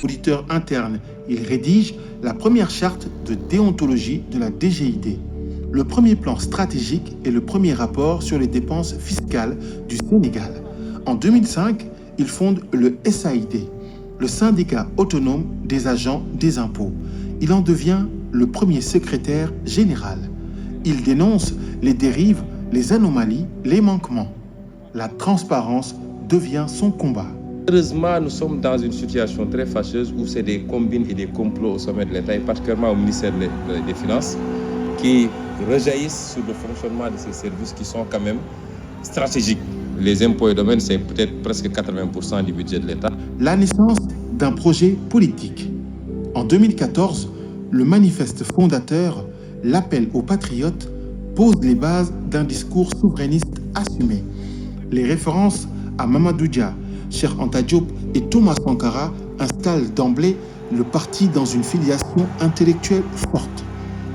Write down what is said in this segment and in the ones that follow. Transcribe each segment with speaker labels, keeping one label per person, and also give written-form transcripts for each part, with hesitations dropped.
Speaker 1: Auditeur interne, il rédige la première charte de déontologie de la DGID, le premier plan stratégique et le premier rapport sur les dépenses fiscales du Sénégal. En 2005, il fonde le SAID, le syndicat autonome des agents des impôts. Il en devient le premier secrétaire général. Il dénonce les dérives, les anomalies, les manquements. La transparence devient son combat.
Speaker 2: Heureusement, nous sommes dans une situation très fâcheuse où c'est des combines et des complots au sommet de l'État, et particulièrement au ministère des Finances, qui rejaillissent sur le fonctionnement de ces services qui sont quand même stratégiques. Les impôts et domaines, c'est peut-être presque 80% du budget de l'État.
Speaker 1: La naissance d'un projet politique. En 2014, le manifeste fondateur, l'appel aux patriotes, pose les bases d'un discours souverainiste assumé. Les références à Mamadou Dia, Cheikh Anta Diop et Thomas Sankara installent d'emblée le parti dans une filiation intellectuelle forte.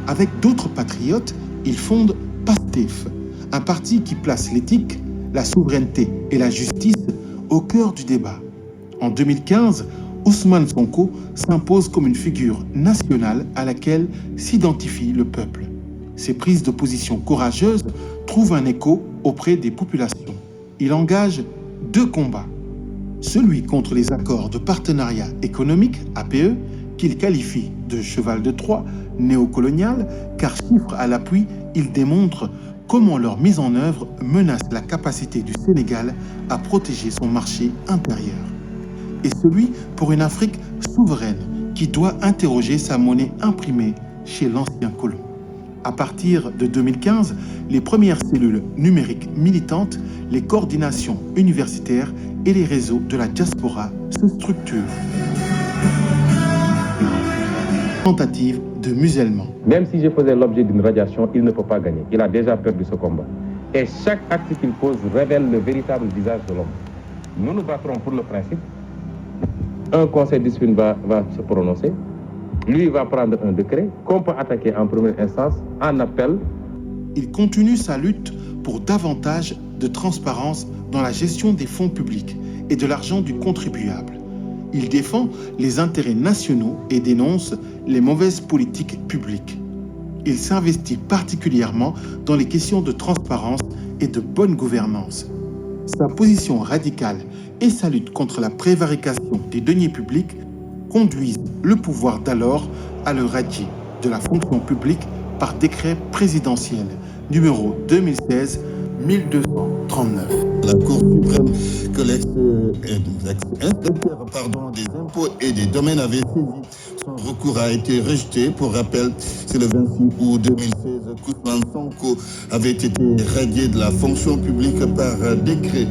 Speaker 1: Avec d'autres patriotes, ils fondent PASTEF, un parti qui place l'éthique, la souveraineté et la justice au cœur du débat. En 2015, Ousmane Sonko s'impose comme une figure nationale à laquelle s'identifie le peuple. Ses prises de position courageuses trouvent un écho auprès des populations. Il engage deux combats. Celui contre les accords de partenariat économique, APE, qu'il qualifie de cheval de Troie, néocolonial, car chiffre à l'appui, il démontre comment leur mise en œuvre menace la capacité du Sénégal à protéger son marché intérieur. Et celui pour une Afrique souveraine qui doit interroger sa monnaie imprimée chez l'ancien colon. À partir de 2015, les premières cellules numériques militantes, les coordinations universitaires et les réseaux de la diaspora se structurent. Tentative de musellement.
Speaker 2: Même si je faisais l'objet d'une radiation, il ne peut pas gagner. Il a déjà perdu ce combat. Et chaque acte qu'il pose révèle le véritable visage de l'homme. Nous nous battrons pour le principe. Un conseil de discipline va se prononcer. Lui va prendre un décret qu'on peut attaquer en première instance, en appel.
Speaker 1: Il continue sa lutte pour davantage de transparence dans la gestion des fonds publics et de l'argent du contribuable. Il défend les intérêts nationaux et dénonce les mauvaises politiques publiques. Il s'investit particulièrement dans les questions de transparence et de bonne gouvernance. Sa position radicale et sa lutte contre la prévarication des deniers publics conduisent le pouvoir d'alors à le radier de la fonction publique par décret présidentiel numéro 2016-1239.
Speaker 3: La Cour suprême que l'ex-inspecteur des impôts et des domaines avait saisi. Son recours a été rejeté. Pour rappel, c'est le 26 août 2016 qu'Ousmane Sonko avait été radié de la fonction publique par décret.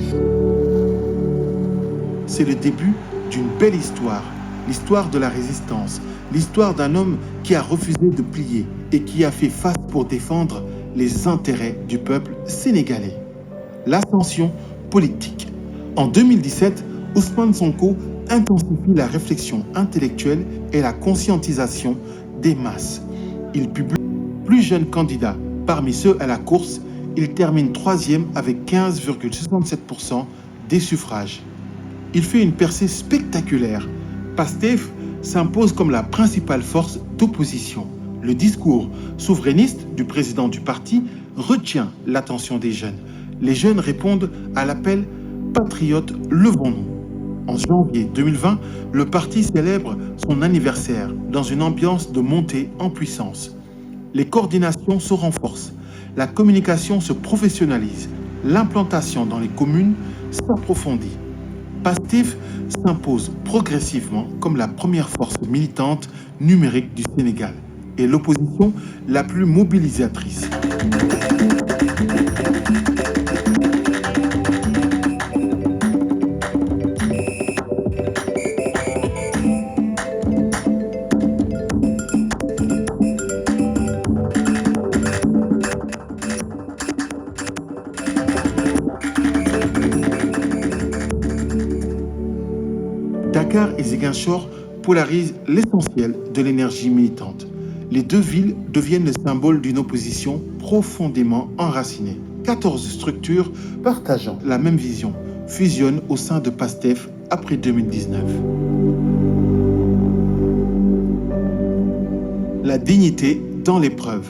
Speaker 1: C'est le début d'une belle histoire, l'histoire de la résistance, l'histoire d'un homme qui a refusé de plier et qui a fait face pour défendre les intérêts du peuple sénégalais. L'ascension politique. En 2017, Ousmane Sonko intensifie la réflexion intellectuelle et la conscientisation des masses. Il publie plus jeune candidat. Parmi ceux à la course, il termine 3e avec 15,67% des suffrages. Il fait une percée spectaculaire. PASTEF s'impose comme la principale force d'opposition. Le discours souverainiste du président du parti retient l'attention des jeunes. Les jeunes répondent à l'appel « Patriotes, levons-nous ». En janvier 2020, le parti célèbre son anniversaire dans une ambiance de montée en puissance. Les coordinations se renforcent, la communication se professionnalise, l'implantation dans les communes s'approfondit. PASTEF s'impose progressivement comme la première force militante numérique du Sénégal et l'opposition la plus mobilisatrice. Dakar et Ziguinchor polarisent l'essentiel de l'énergie militante. Les deux villes deviennent le symbole d'une opposition profondément enracinée. 14 structures partageant la même vision fusionnent au sein de PASTEF après 2019. la dignité dans l'épreuve.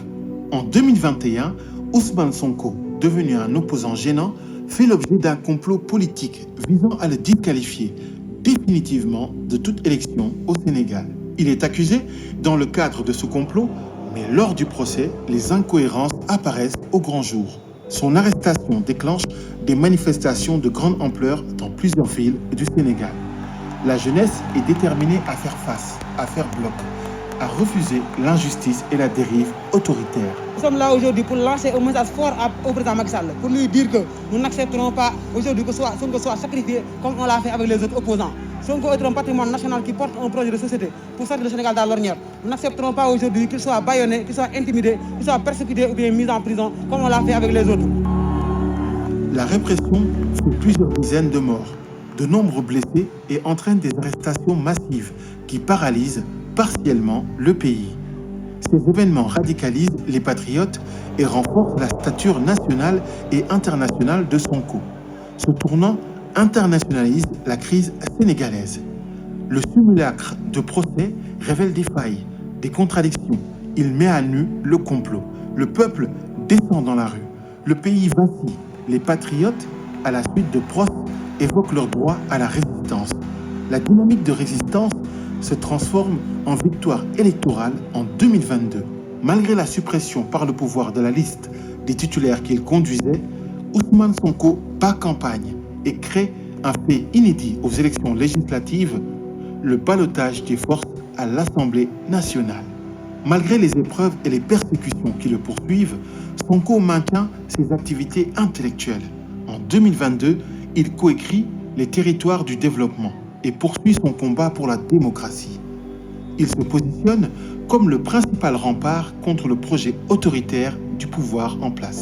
Speaker 1: En 2021, Ousmane Sonko, devenu un opposant gênant, fait l'objet d'un complot politique visant à le disqualifier définitivement de toute élection au Sénégal. Il est accusé dans le cadre de ce complot, mais lors du procès, les incohérences apparaissent au grand jour. Son arrestation déclenche des manifestations de grande ampleur dans plusieurs villes du Sénégal. La jeunesse est déterminée à faire face, à faire bloc, à refuser l'injustice et la dérive autoritaire.
Speaker 4: Nous sommes là aujourd'hui pour lancer un message fort au président Macky Sall, pour lui dire que nous n'accepterons pas aujourd'hui que Sonko soit sacrifié comme on l'a fait avec les autres opposants. Sonko est un patrimoine national qui porte un projet de société pour sortir le Sénégal dans l'ornière. Nous n'accepterons pas aujourd'hui qu'il soit bâillonné, qu'il soit intimidé, qu'il soit persécuté ou bien mis en prison comme on l'a fait avec les autres.
Speaker 1: La répression fait plusieurs dizaines de morts, de nombreux blessés et entraîne des arrestations massives qui paralysent partiellement le pays. Ces événements radicalisent les patriotes et renforcent la stature nationale et internationale de Sonko. Ce tournant internationalise la crise sénégalaise. Le simulacre de procès révèle des failles, des contradictions. Il met à nu le complot. Le peuple descend dans la rue. Le pays vacille. Les patriotes, à la suite de procès, évoquent leur droit à la résistance. La dynamique de résistance se transforme en victoire électorale en 2022. Malgré la suppression par le pouvoir de la liste des titulaires qu'il conduisait, Ousmane Sonko bat campagne et crée un fait inédit aux élections législatives, le ballottage des forces à l'Assemblée nationale. Malgré les épreuves et les persécutions qui le poursuivent, Sonko maintient ses activités intellectuelles. En 2022, il coécrit les territoires du développement et poursuit son combat pour la démocratie. Il se positionne comme le principal rempart contre le projet autoritaire du pouvoir en place.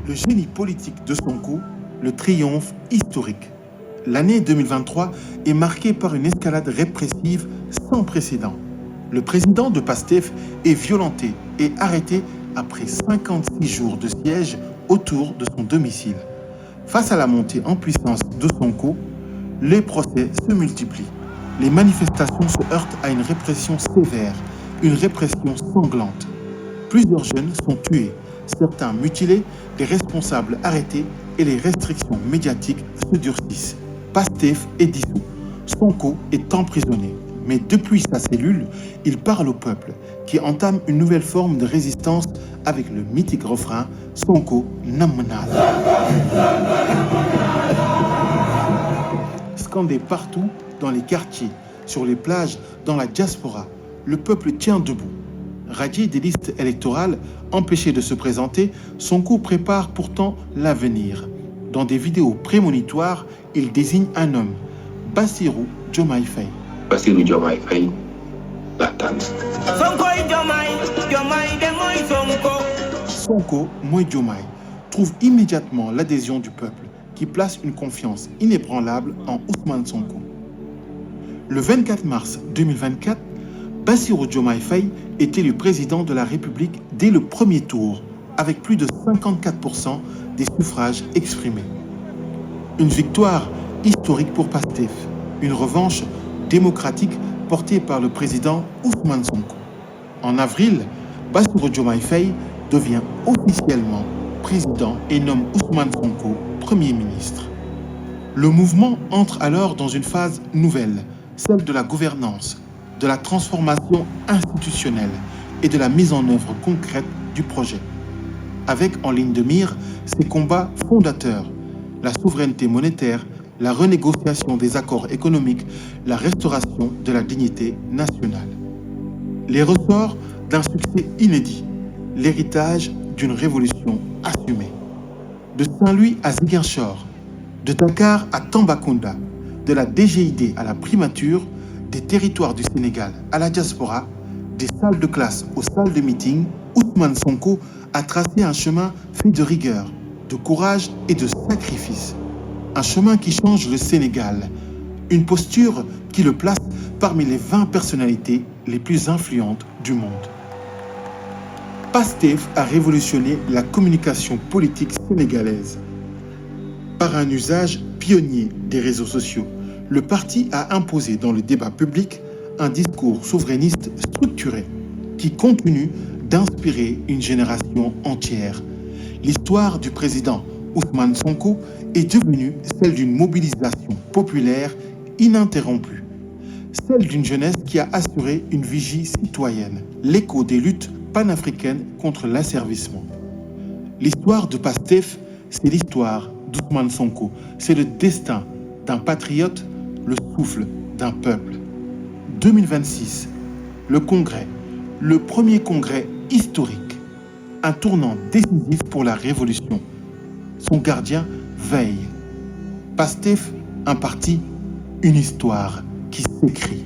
Speaker 1: Le génie politique de Sonko, le triomphe historique. L'année 2023 est marquée par une escalade répressive sans précédent. Le président de PASTEF est violenté et arrêté après 56 jours de siège autour de son domicile. Face à la montée en puissance de Sonko, les procès se multiplient. Les manifestations se heurtent à une répression sévère, une répression sanglante. Plusieurs jeunes sont tués, certains mutilés, des responsables arrêtés et les restrictions médiatiques se durcissent. PASTEF est dissous. Sonko est emprisonné. Mais depuis sa cellule, il parle au peuple, qui entame une nouvelle forme de résistance avec le mythique refrain « Sonko Namnal ». Scandé partout dans les quartiers, sur les plages, dans la diaspora, le peuple tient debout. Radié des listes électorales, empêché de se présenter, Sonko prépare pourtant l'avenir. Dans des vidéos prémonitoires, il désigne un homme, Bassirou Diomaye Faye.
Speaker 5: Bassirou Diomaye Faye, la tante.
Speaker 1: Sonko Moy Diomaye trouve immédiatement l'adhésion du peuple, qui place une confiance inébranlable en Ousmane Sonko. Le 24 mars 2024, Bassirou Diomaye Faye est élu président de la République dès le premier tour, avec plus de 54% des suffrages exprimés. Une victoire historique pour PASTEF, une revanche démocratique portée par le président Ousmane Sonko. En avril, Bassirou Diomaye Faye devient officiellement président et nomme Ousmane Sonko Premier ministre. Le mouvement entre alors dans une phase nouvelle, celle de la gouvernance, de la transformation institutionnelle et de la mise en œuvre concrète du projet, avec en ligne de mire ses combats fondateurs, la souveraineté monétaire, la renégociation des accords économiques, la restauration de la dignité nationale. Les ressorts d'un succès inédit, l'héritage d'une révolution assumée. De Saint-Louis à Ziguinchor, de Dakar à Tambacounda, de la DGID à la primature, des territoires du Sénégal à la diaspora, des salles de classe aux salles de meeting, Ousmane Sonko a tracé un chemin fait de rigueur, de courage et de sacrifice. Un chemin qui change le Sénégal, une posture qui le place parmi les 20 personnalités les plus influentes du monde. Pastef a révolutionné la communication politique sénégalaise. Par un usage pionnier des réseaux sociaux, le parti a imposé dans le débat public un discours souverainiste structuré qui continue d'inspirer une génération entière. L'histoire du président Ousmane Sonko est devenue celle d'une mobilisation populaire ininterrompue, celle d'une jeunesse qui a assuré une vigie citoyenne, l'écho des luttes panafricaines contre l'asservissement. L'histoire de Pastef, c'est l'histoire d'Ousmane Sonko, c'est le destin d'un patriote, le souffle d'un peuple. 2026, le congrès, le premier congrès historique, un tournant décisif pour la révolution. Son gardien veille. Pastef, un parti, une histoire qui s'écrit.